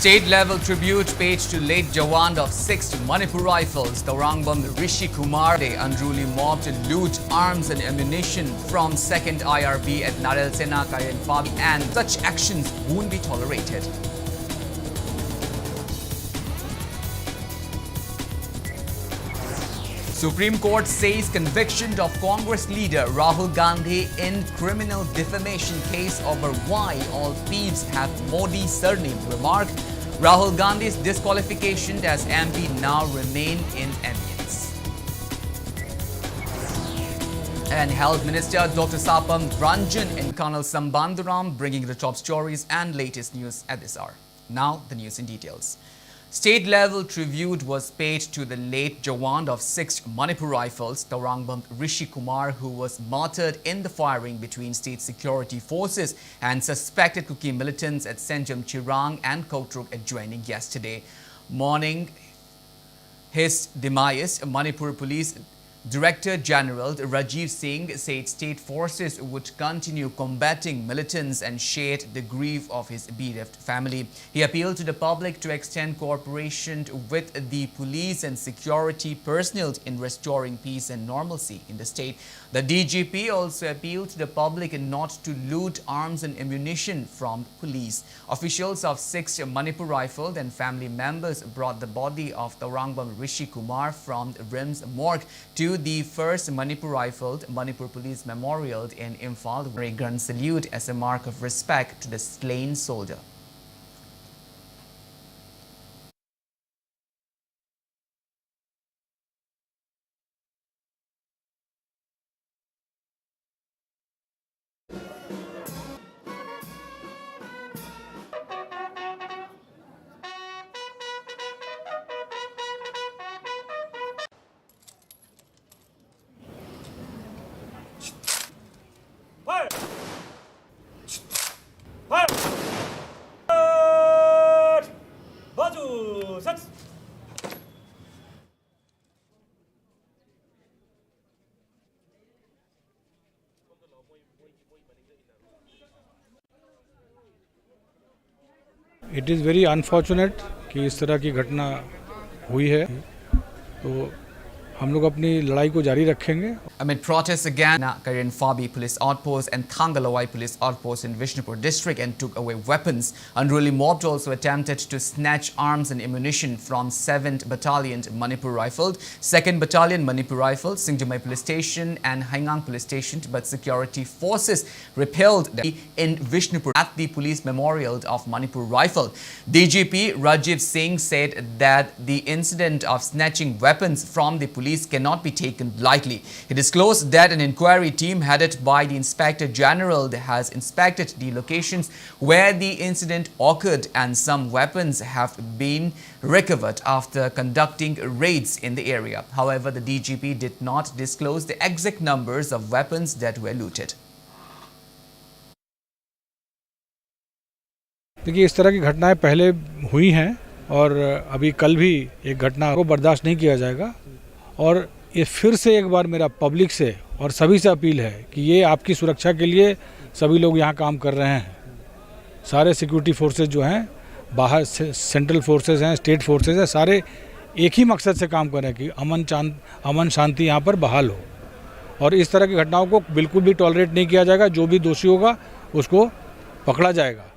State-level tribute paid to late Jawan of 6th Manipur Rifles, Taurangbam Rishi Kumar, the unruly mob to loot arms and ammunition from 2nd IRB at Narel Sena Kayan Fabi, and such actions won't be tolerated. Supreme Court says conviction of Congress leader Rahul Gandhi in criminal defamation case over why all thieves have Modi surname. Remark: Rahul Gandhi's disqualification as MP now remain in abeyance. And Health Minister Dr. Sapam Ranjan and Colonel SHAMBANDURAM bringing the top stories and latest news at this hour. Now the news in details. State-level tribute was paid to the late Jawan of 6th Manipur Rifles, Taurangbam Rishi Kumar, who was martyred in the firing between state security forces and suspected Kuki militants at Senjam Chirang and Kotruk adjoining yesterday. Mourning his demise, Manipur Police Director General Rajiv Singh said state forces would continue combating militants and shared the grief of his bereft family. He appealed to the public to extend cooperation with the police and security personnel in restoring peace and normalcy in the state. The DGP also appealed to the public not to loot arms and ammunition from police. Officials of 6th Manipur Rifle and family members brought the body of Taurangbam Rishi Kumar from RIMS morgue to the 1st Manipur Rifled Manipur Police Memorial in Imphal, where a gun salute as a mark of respect to the slain soldier. It is very unfortunate कि इस तरह की घटना हुई है, तो हम लोग अपनी लड़ाई को जारी रखेंगे. Amid protests again, Kayan Fabi Police Outpost and Thangalawai Police Outpost in Vishnupur district and took away weapons. Unruly mob also attempted to snatch arms and ammunition from 7th Battalion Manipur Rifled, 2nd Battalion Manipur Rifled, Singjamai Police Station and Haingang Police Station, but security forces repelled them in Vishnupur at the Police Memorial of Manipur Rifle. DGP Rajiv Singh said that the incident of snatching weapons from the police cannot be taken lightly. He disclosed that an inquiry team headed by the Inspector General has inspected the locations where the incident occurred, and some weapons have been recovered after conducting raids in the area. However, the DGP did not disclose the exact numbers of weapons that were looted. देखिए, इस तरह की घटनाएं पहले हुई हैं और अभी कल भी एक घटना को बर्दाश्त नहीं किया जाएगा. और ये फिर से एक बार मेरा पब्लिक से और सभी से अपील है कि ये आपकी सुरक्षा के लिए सभी लोग यहाँ काम कर रहे हैं. सारे सिक्योरिटी फोर्सेस जो हैं, बाहर से सेंट्रल फोर्सेस हैं, स्टेट फोर्सेस हैं, सारे एक ही मकसद से काम कर रहे हैं कि अमन शांति यहाँ पर बहाल हो. और इस तरह की घटनाओं को बिल्कुल भी टॉलरेट नहीं किया जाएगा. जो भी दोषी होगा उसको पकड़ा जाएगा.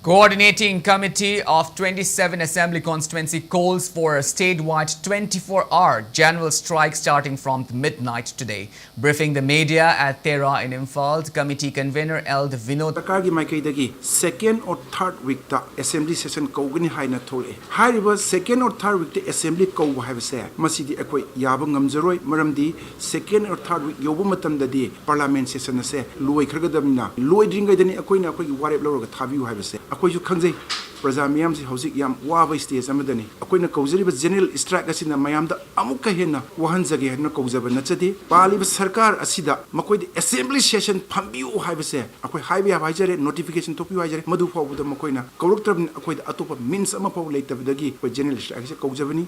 Coordinating Committee of 27 Assembly Constituency calls for a statewide 24-hour general strike starting from midnight today. Briefing the media at Tera in Imphal, committee convener Eld Vinod. Sarkargi maikaidagi second or third week ta assembly session kaugani haina thole. Hairiba second or third week ta assembly kauba haibase. Masidi akoi yaba ngamjaroi maramdi second or third week yobu matamdadi parliament session ase loi khirgadamna loi dringaidani akoina akoi warep loroga thabiu haibase. अकोई जो खंजे प्रजा मियाम से हौसिक याम Baba stage अमदनी अकोई न कौजरिबा general strike असिना मयाम दा अमुक हेना वहन जगे न कौजबा नचदे पालिबा सरकार असिदा मकोई असेंबली सेशन फंबियो हाइबसे अकोई हाइबे हाइजरे नोटिफिकेशन तोपियो हाइजरे मधु फाउबदा मकोइना कौरक्तब अकोई अतोप मीन्स अमा फाउ लेतबदगी जनरल स्ट्राइक से कौजबनी.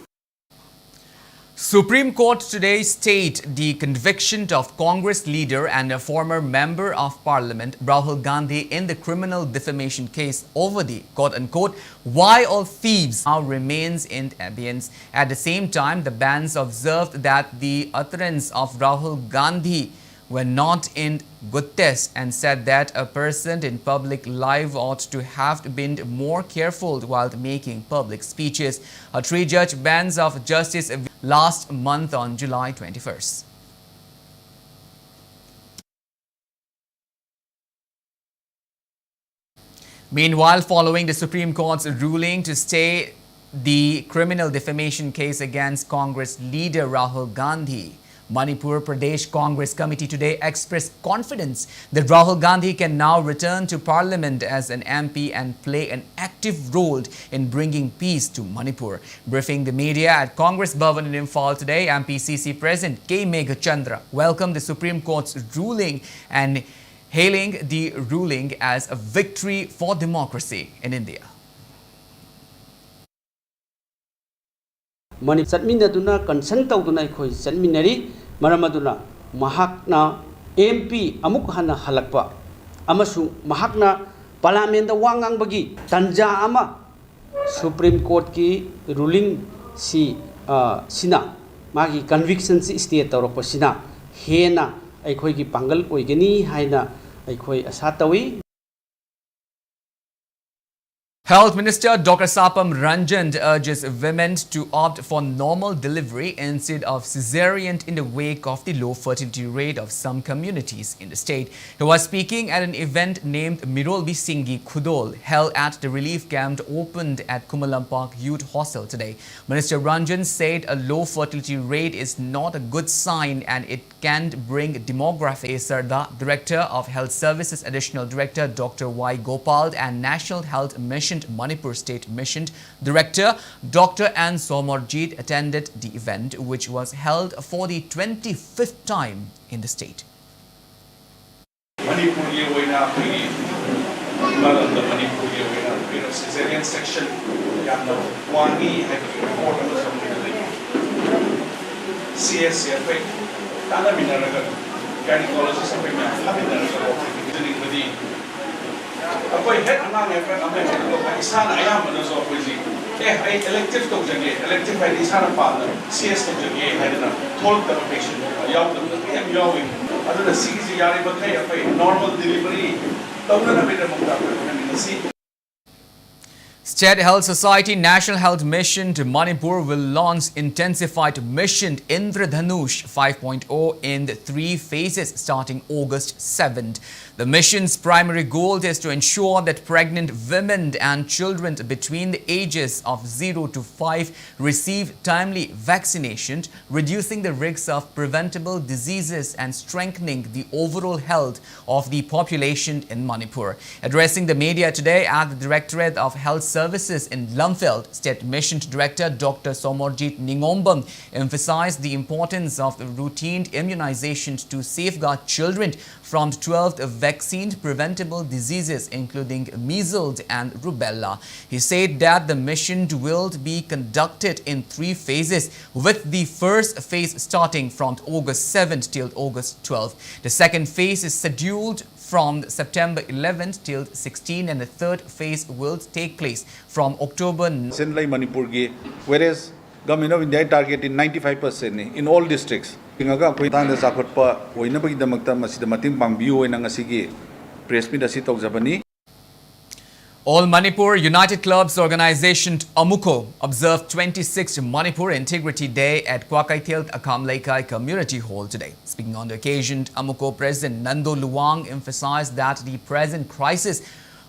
Supreme Court today stayed the conviction of Congress leader and a former member of parliament Rahul Gandhi in the criminal defamation case over the quote-unquote "why all thieves" now remains in abeyance. At the same time, the bench observed that the utterance of Rahul Gandhi were not in good taste and said that a person in public life ought to have been more careful while making public speeches. A three-judge bench of justice last month on July 21st. Meanwhile, following the Supreme Court's ruling to stay the criminal defamation case against Congress leader Rahul Gandhi, Manipur Pradesh Congress Committee today expressed confidence that Rahul Gandhi can now return to Parliament as an MP and play an active role in bringing peace to Manipur. Briefing the media at Congress Bhavan in Imphal today, MPCC President K. Meghachandra welcomed the Supreme Court's ruling and hailing the ruling as a victory for democracy in India. Mani Satminaduna consent Tauduna Koi Satminari, Maramaduna, Mahakna, MP, Amukhana Halakpa, Amasu, Mahakna, Palamenda Wangang Bagi, Tanja Ama, Supreme Court ki ruling si Sina, Magi conviction si state or Sina, Hena, Aikoi Pangal, Oigani, Haina, Aikoi Asatawi. Health Minister Dr. Sapam Ranjan urges women to opt for normal delivery instead of cesarean in the wake of the low fertility rate of some communities in the state. He was speaking at an event named Mirolbi Singhi Khudol, held at the relief camp opened at Kumalampak Youth Hostel today. Minister Ranjan said a low fertility rate is not a good sign and it can bring demographic. Sarda, Director of Health Services, Additional Director Dr. Y. Gopal and National Health Mission Manipur State Mission Director Dr. N. Somorjit attended the event, which was held for the 25th time in the state. Manipur cesarean section Ako'y head amang isana ayam ano so ako'y elective to jage elective ay isana pa CS to jage ay na told the patient yaw the PM yawing ano na sige yari ba kay ako'y normal delivery taw na bida mo ta na si State Health Society National Health Mission to Manipur will launch intensified mission Indradhanush 5.0 in 3 phases starting August 7th. The mission's primary goal is to ensure that pregnant women and children between the ages of 0 to 5 receive timely vaccination, reducing the risks of preventable diseases and strengthening the overall health of the population in Manipur. Addressing the media today at the Directorate of Health Services in Lumfeld, State Mission Director Dr. Somorjit Ningombam emphasized the importance of routine immunizations to safeguard children from 12 vaccinated preventable diseases including measles and rubella. He said that the mission will be conducted in 3 phases, with the first phase starting from August 7th till August 12th. The second phase is scheduled from September 11th till 16th and the third phase will take place from October. Sinlai Manipur ge, whereas Government of India target in 95% in all districts. Pingaga ko tanda sa pa o inabagi damakta masida mating pangbiyo ng asigi press meet asi tawjabani. All Manipur United Clubs Organization Amuko observed 26th Manipur Integrity Day at Kwakaithil Akamlaikai Community Hall today. Speaking on the occasion, Amuko President Nando Luang emphasized that the present crisis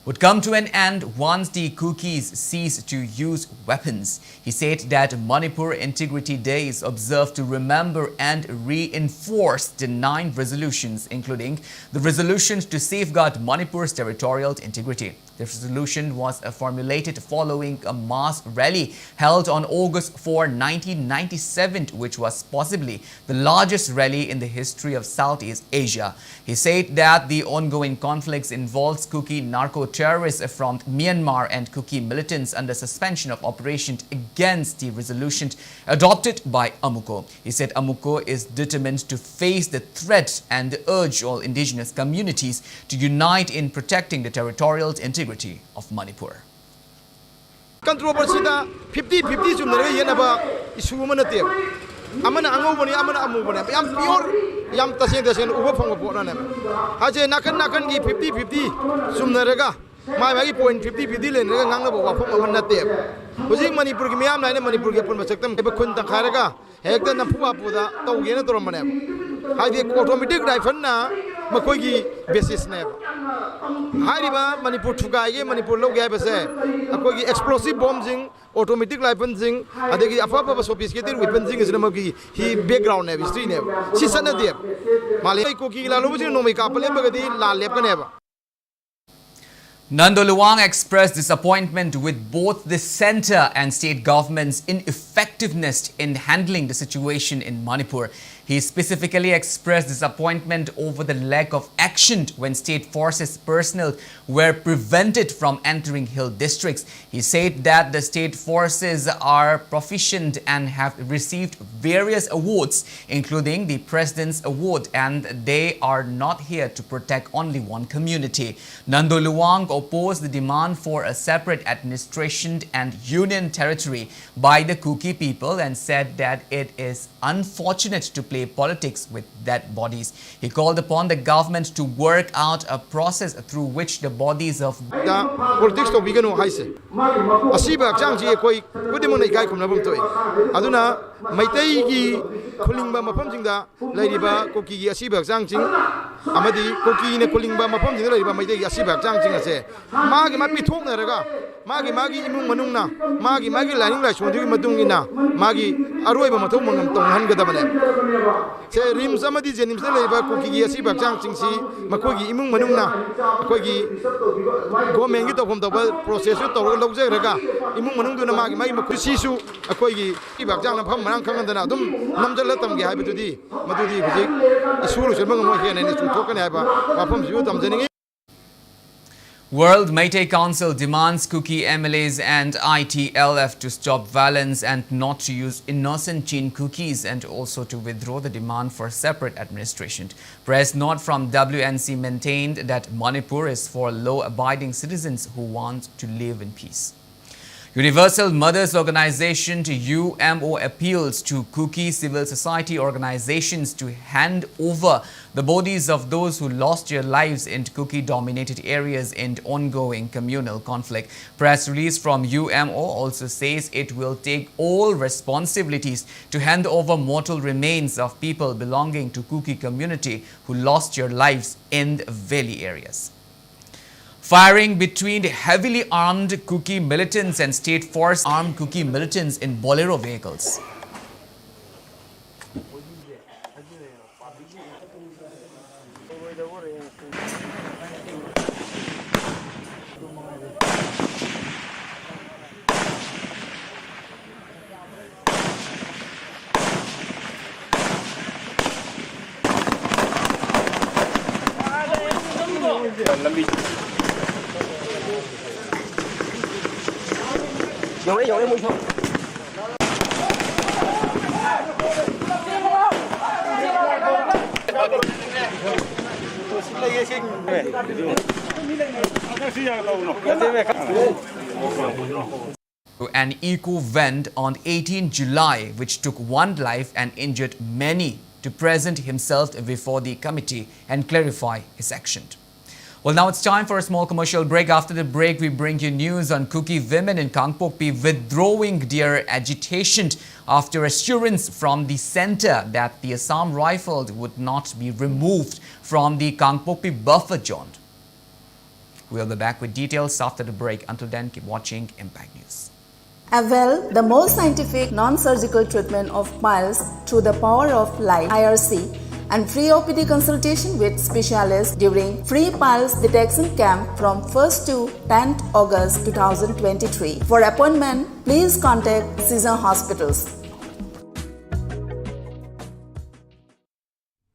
would come to an end once the cookies cease to use weapons. He said that Manipur Integrity Day is observed to remember and reinforce the 9 resolutions, including the resolutions to safeguard Manipur's territorial integrity. The resolution was formulated following a mass rally held on August 4, 1997, which was possibly the largest rally in the history of Southeast Asia. He said that the ongoing conflicts involves cookie narco terrorists from Myanmar and Kuki militants under suspension of operations against the resolution adopted by AMUCO. He said AMUCO is determined to face the threat and urge all indigenous communities to unite in protecting the territorial integrity of Manipur. Controversy da 50-50 sumnara yenaba isu mana te amana angobani amana amubani yam pure yam taseng uba phangba pona ne haje nakan gi 50-50 sumnaraga mai point 50-50 len raga ngangna ba phang amana te hojik Manipur gi miyam laine Manipur gi pun basaktam eba khun tang kharaga hekta na phuwa puda tawge na toram mane haide automatic rifle na makoi gi basis ne Hariba Manipur Tugai, Manipur Logabase, a explosive bombing, automatic weaponsing, and the Afapa sophisticated weaponsing is Namaki, he background never, street never. She sent a dear Malay cookie, La Lucy, no make up, La Lepaneva. Nando Luang expressed disappointment with both the centre and state government's ineffectiveness in handling the situation in Manipur. He specifically expressed disappointment over the lack of action when state forces personnel were prevented from entering hill districts. He said that the state forces are proficient and have received various awards, including the President's Award, and they are not here to protect only one community. Nando Luang opposed the demand for a separate administration and union territory by the Kuki people and said that it is unfortunate to play politics with dead bodies. He called upon the government to work out a process through which the bodies of politics to begin with haise asiba changji koi kudimon ikai kumna bum toi aduna maitai gi khulingba mafam jingda lairiba koki gi asiba changjing amadi koki ne khulingba mafam jingda lairiba maitai gi asiba changjing ase magi ma pithok na raga magi imung manung na magi lining la chondu gi madung ina magi aroi ba mathong mangam tong han ga dabane se rim samadi jenim se lairiba koki gi asiba changjing si makoi gi imung manung na koi gi government gi tofom toba process to logje raga imung manung du na magi makusi su akoi gi ibak jang na pham manang khang dana dum namjal tam gi haibududi madudi hujik isulu chebang mo he ne su thokane haiba wafam ju tam jeni. World Meitei Council demands Kuki MLAs and ITLF to stop violence and not to use innocent Chin Kukis, and also to withdraw the demand for separate administration. Press note from WNC maintained that Manipur is for law-abiding citizens who want to live in peace. Universal Mothers Organization to UMO appeals to Kuki civil society organizations to hand over the bodies of those who lost their lives in Kuki-dominated areas in ongoing communal conflict. Press release from UMO also says it will take all responsibilities to hand over mortal remains of people belonging to Kuki community who lost their lives in the valley areas. Firing between heavily armed Kuki militants and state force armed Kuki militants in Bolero vehicles. An eco event on 18 July which took one life and injured many to present himself before the committee and clarify his action. Well, now it's time for a small commercial break. After the break, we bring you news on Kuki women in Kangpokpi withdrawing their agitation after assurance from the centre that the Assam Rifles would not be removed from the Kangpokpi buffer zone. We'll be back with details after the break. Until then, keep watching Impact News. Avail the most scientific non-surgical treatment of piles through the power of light (IRC) and free OPD consultation with specialists during free piles detection camp from 1st to 10th August 2023. For appointment, please contact Season Hospitals.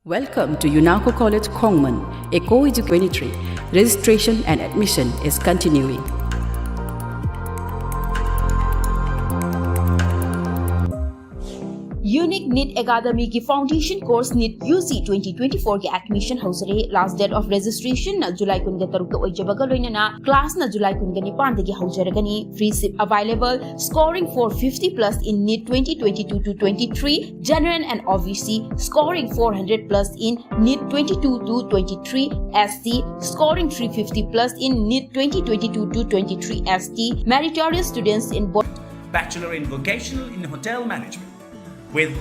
Welcome to UNACO College Kongman, a co-educatory registration and admission is continuing. Unique NEET Academy की Foundation Course NEET UC 2024 के admission हौसरे last date of registration na July 13 to oijabaga loinana class na July 19 dagi haujaragani free seat available scoring for 50 plus in NEET 2022 to 23 general and OBC scoring 400 plus in NEET 22 to 23 SC scoring 350 plus in NEET 2022 to 23 ST meritorious students in both Bachelor in Vocational in Hotel Management.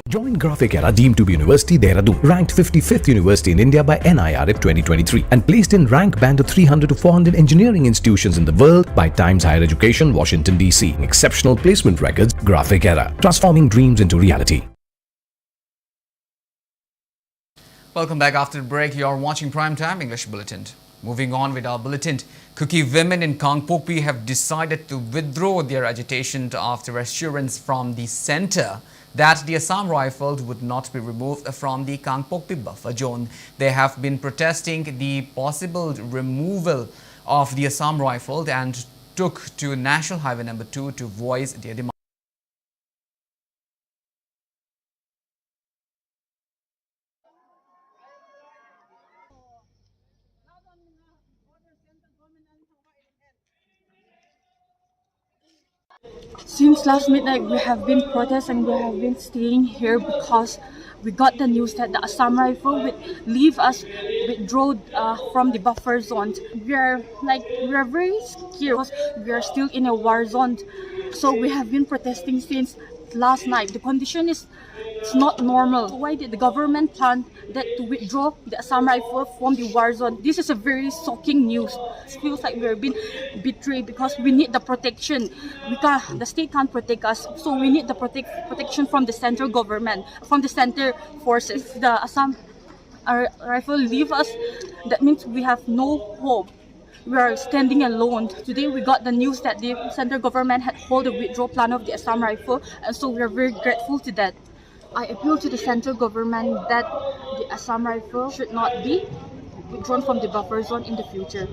Join Graphic Era, deemed to be University Dehradun, ranked 55th university in India by NIRF 2023 and placed in rank band of 300 to 400 engineering institutions in the world by Times Higher Education, Washington DC. Exceptional placement records, Graphic Era, transforming dreams into reality. Welcome back after the break. You're watching Primetime English Bulletin. Moving on with our bulletin, Kuki women in Kangpokpi have decided to withdraw their agitation after assurance from the centre that the Assam Rifles would not be removed from the Kangpokpi buffer zone. They have been protesting the possible removal of the Assam Rifles and took to National Highway number 2 to voice their demand. Since last midnight, we have been protesting, we have been staying here because we got the news that the Assam Rifle would leave us, withdraw from the buffer zone. We are very scared because we are still in a war zone. So we have been protesting since last night. The condition is not normal. Why did the government plan that to withdraw the Assam Rifle from the war zone? This is a very shocking news. It feels like we are being betrayed because we need the protection. The state can't protect us, so we need the protection from the central government, from the center forces. If the Assam Rifle leave us, that means we have no hope. We are standing alone. Today we got the news that the central government had hold the withdrawal plan of the Assam Rifle, and so we are very grateful to that. I appeal to the central government that the Assam Rifle should not be withdrawn from the buffer zone in the future.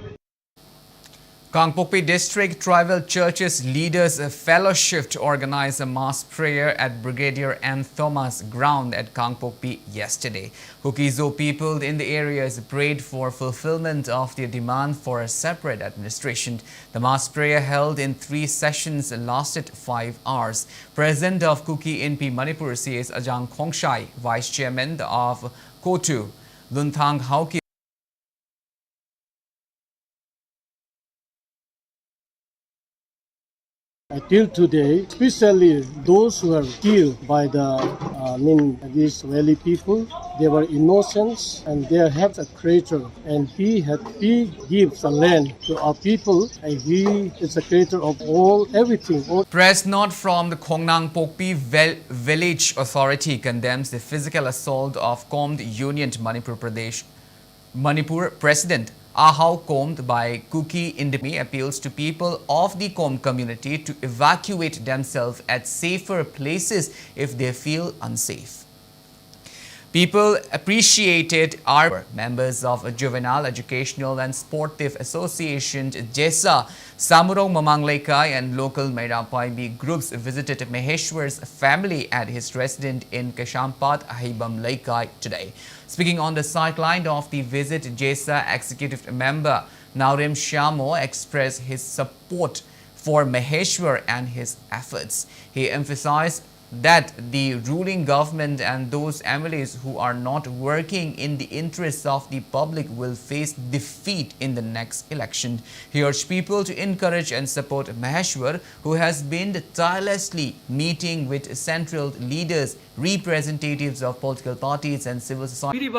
Kangpokpi District Tribal Churches Leaders Fellowship organized a mass prayer at Brigadier N. Thomas ground at Kangpokpi yesterday. Hukizo people in the areas prayed for fulfillment of their demand for a separate administration. The mass prayer held in 3 sessions lasted 5 hours. President of Kuki NP Manipur says Ajang Khongshai, Vice Chairman of Kotu, Lunthang Hauki, Till today, especially those who were killed by these valley people, they were innocent and they have a creator, and he gives the land to our people, and he is the creator of everything. Press note from the Khongnang Pokpi Village Authority condemns the physical assault of Komd Union Manipur President Ahau Komd by Kuki Indemi appeals to people of the Komd community to evacuate themselves at safer places if they feel unsafe. People appreciated our members of a Juvenile Educational and Sportive Association JESA, Samurong Mamanglekai and local Meirapaibi groups visited Maheshwar's family at his residence in Kashampat, Ahibam Laikai today. Speaking on the sideline of the visit, JESA executive member Naurim Shamo expressed his support for Maheshwar and his efforts. He emphasized that the ruling government and those MLAs who are not working in the interests of the public will face defeat in the next election. He urged people to encourage and support Maheshwar, who has been tirelessly meeting with central leaders, representatives of political parties and civil society.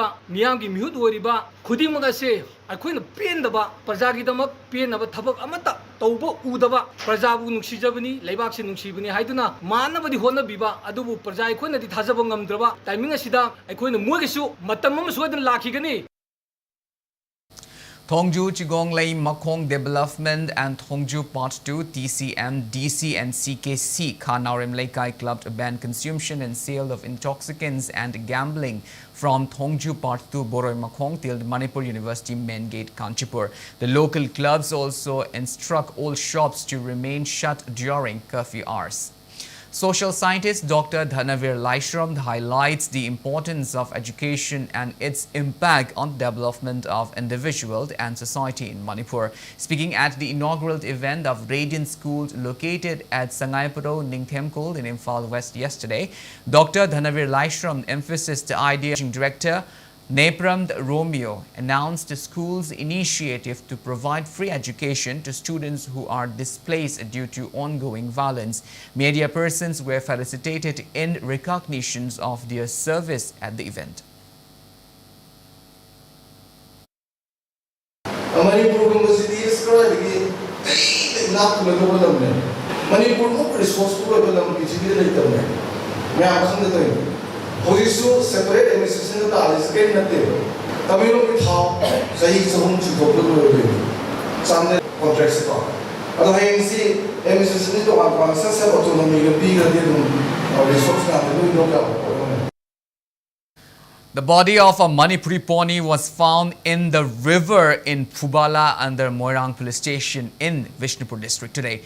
ꯑꯩꯈꯣꯏꯅ ꯄꯦꯟꯗꯕ ꯄ꯭ꯔꯖꯥꯒꯤꯗꯃꯛ ꯄꯦꯟꯅꯕ ꯊꯕꯛ ꯑꯃꯠꯇ ꯇꯧꯕ ꯎꯗꯕ ꯄ꯭ꯔꯖꯥꯕꯨ ꯅꯨꯡꯁꯤꯖꯕꯅꯤ ꯂꯩꯕꯥꯛꯁꯤ ꯅꯨꯡꯁꯤꯕꯅꯤ ꯍꯥꯏꯗꯨꯅ ꯃꯥꯟꯅꯕꯗꯤ ꯍꯣꯠꯅꯕꯤꯕ ꯑꯗꯨꯕꯨ ꯄ꯭ꯔꯖꯥ ꯑꯩꯈꯣꯏꯅꯗꯤ ꯊꯥꯖꯕ ꯉꯝꯗ꯭ꯔꯕ ꯇꯥꯏꯃꯤꯡ ꯑꯁꯤꯗ ꯑꯩꯈꯣꯏꯅ ꯃꯣꯏꯒꯤꯁꯨ ꯃꯇꯝ ꯑꯃ ꯁꯣꯏꯗꯅ ꯂꯥꯛꯈꯤꯒꯅꯤ. Thongju Chigonglei Makong Development and Thongju Part 2 TCM, DC and CKC Khanarim Laikai Club to ban consumption and sale of intoxicants and gambling from Thongju Part 2 Boroi Makong till Manipur University Main Gate Kanchipur. The local clubs also instruct all shops to remain shut during curfew hours. Social scientist Dr. Dhanavir Laishram highlights the importance of education and its impact on the development of individuals and society in Manipur. Speaking at the inaugural event of Radiant Schools located at Sangaipuro, Ningthemkul in Imphal West yesterday, Dr. Dhanavir Laishram emphasized the idea. Director Nepram Romeo announced the school's initiative to provide free education to students who are displaced due to ongoing violence. Media persons were felicitated in recognition of their service at the event. Hojissu separate administration da alisken natte tamilo ki thao sahi sahum chukop lo samne contracts ko ado hayengsi administration to an sa autonomy ga bi ga de resource na lo ka. The body of a Manipuri pony was found in the river in Phubala under Moirang police station in Vishnupur district today.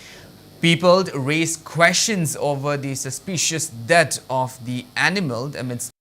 People raised questions over the suspicious death of the animal amidst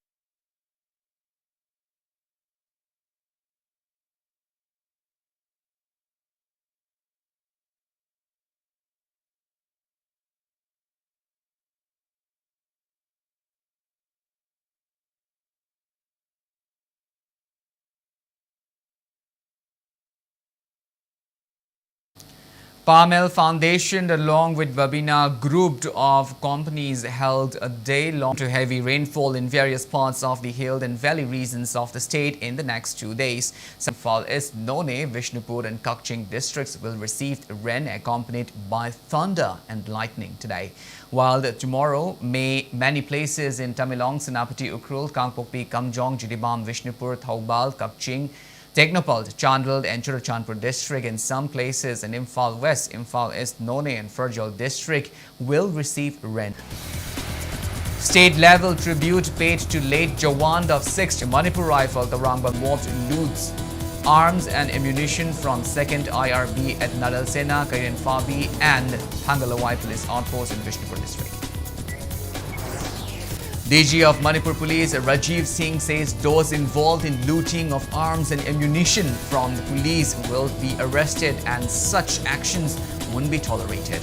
KANEL Foundation along with Babina Group of companies held a day-long to heavy rainfall in various parts of the hill and valley regions of the state in the next 2 days. Imphal East, None, Vishnupur and Kakching districts will receive rain accompanied by thunder and lightning today. While tomorrow, many places in Tamilong, Senapati, Ukrul, Kangpokpi, Kamjong, Jiribam, Vishnupur, Thoubal, Kakching, Technopal, Chandral and Churachandpur district and some places in Imphal West, Imphal East, None and Furjol district will receive rain. State-level tribute paid to late Jawan of 6th Manipur Rifle, the Rangba mob loots arms and ammunition from 2nd IRB at Nadal Sena, Kairen Fabi and Hangalawai police outpost in Vishnupur district. DG of Manipur Police Rajiv Singh says those involved in looting of arms and ammunition from the police will be arrested and such actions won't be tolerated.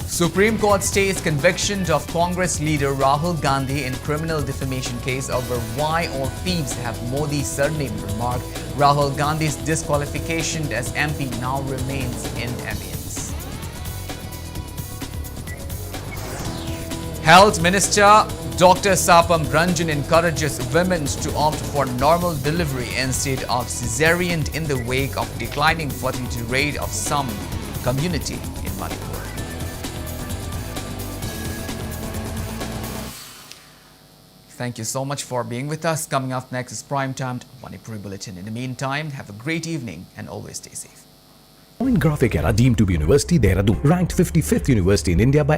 Supreme Court stays conviction of Congress leader Rahul Gandhi in criminal defamation case over why all thieves have Modi's surname remarked. Rahul Gandhi's disqualification as MP now remains in abeyance. Health Minister Dr. Sapam Ranjan encourages women to opt for normal delivery instead of cesarean in the wake of declining fertility rate of some community in Manipur. Thank you so much for being with us. Coming up next is Primetime Manipuri Bulletin. In the meantime, have a great evening and always stay safe. Join Graphic Era deemed to be University Dehradun, ranked 55th university in India by